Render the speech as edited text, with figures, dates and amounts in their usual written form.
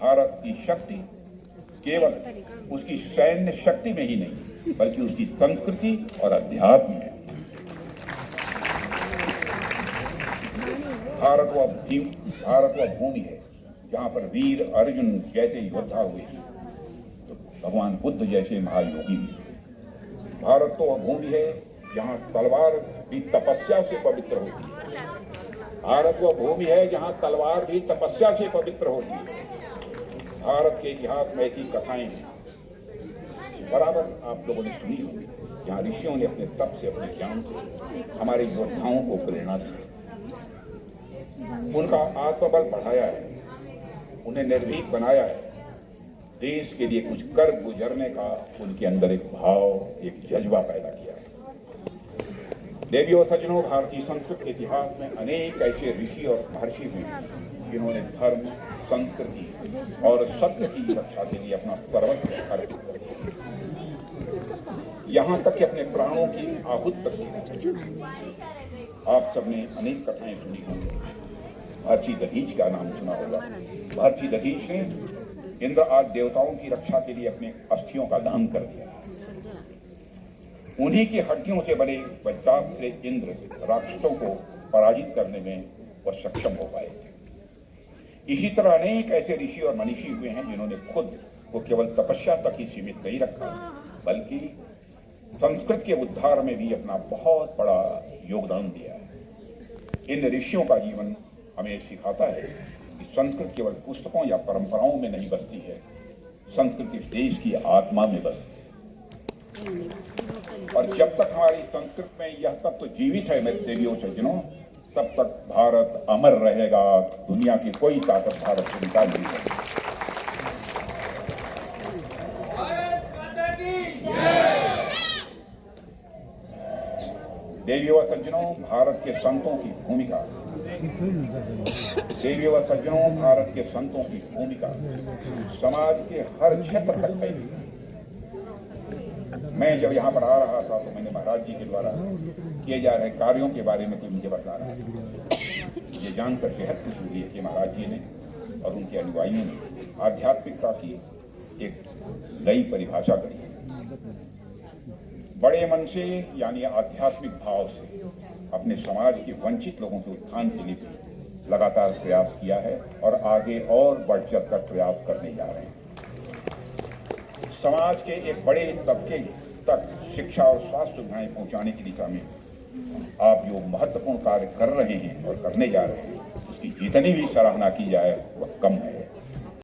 भारत की शक्ति केवल उसकी सैन्य शक्ति में ही नहीं बल्कि उसकी संस्कृति और अध्यात्म में। भारत वह भूमि है जहां पर वीर अर्जुन जैसे योद्धा हुए, तो भगवान बुद्ध जैसे महायोगी हुए। भारत तो वह भूमि है जहां तलवार भी तपस्या से पवित्र होती है। भारत वह भूमि है जहां तलवार भी तपस्या से पवित्र होती है। भारत के इतिहास में ऐसी कथाएं बराबर आप लोगों ने सुनी होंगी, जहां ऋषियों ने अपने तप से, अपने ज्ञान से हमारे योद्धाओं को प्रेरणा दी, उनका आत्मबल बढ़ाया है, उन्हें निर्भीक बनाया है, देश के लिए कुछ कर गुजरने का उनके अंदर एक भाव, एक जज्बा पैदा किया है। देवियों और सज्जनों, भारतीय संस्कृत के इतिहास में अनेक ऐसे ऋषि और महर्षि हुए जिन्होंने धर्म, संस्कृति और सत्य की रक्षा के लिए अपना सर्वस्व अर्पित कर दिया, यहाँ तक कि अपने प्राणों की आहुति तक दी। आप सबने अनेक कथाएं सुनी होंगी। महर्षि दधीच का नाम सुना होगा। महर्षि दधीच ने इंद्र आदि देवताओं की रक्षा के लिए अपने अस्थियों का दान कर दिया। उन्हीं की हड्डियों से बने वज्रास्त्र से इंद्र राक्षसों को पराजित करने में वह सक्षम हो पाए थे। इसी तरह अनेक ऐसे ऋषि और मनीषी हुए हैं जिन्होंने खुद को केवल तपस्या तक ही सीमित नहीं रखा, बल्कि संस्कृत के उद्धार में भी अपना बहुत बड़ा योगदान दिया है। इन ऋषियों का जीवन हमें सिखाता है कि संस्कृत केवल पुस्तकों या परंपराओं में नहीं बसती है, संस्कृत इस देश की आत्मा में बसती है। और जब तक हमारी संस्कृत में यह तत्व जीवित है मेरे देवियों सज्जनों, तब तक भारत अमर रहेगा। दुनिया की कोई ताकत भारत से निकाल नहीं सकती। देवियों व सज्जनों, भारत के संतों की भूमिका, देवियों व सज्जनों, भारत के संतों की भूमिका समाज के हर क्षेत्र तक फैली। मैं जब यहाँ पर आ रहा था तो मैंने महाराज जी के द्वारा किए जा रहे कार्यों के बारे में कोई मुझे बता रहा है। ये जानकर बेहद खुशी हुई है कि महाराज जी ने और उनके अनुयायियों ने आध्यात्मिकता की एक नई परिभाषा करी है। बड़े मन से यानी आध्यात्मिक भाव से अपने समाज के वंचित लोगों के उत्थान के लिए भी लगातार प्रयास किया है और आगे और बढ़ चढ़ कर प्रयास करने जा रहे हैं। समाज के एक बड़े तबके तक शिक्षा और स्वास्थ्य सुविधाएं पहुंचाने की दिशा में आप जो महत्वपूर्ण कार्य कर रहे हैं और करने जा रहे हैं, उसकी जितनी भी सराहना की जाए वह कम है।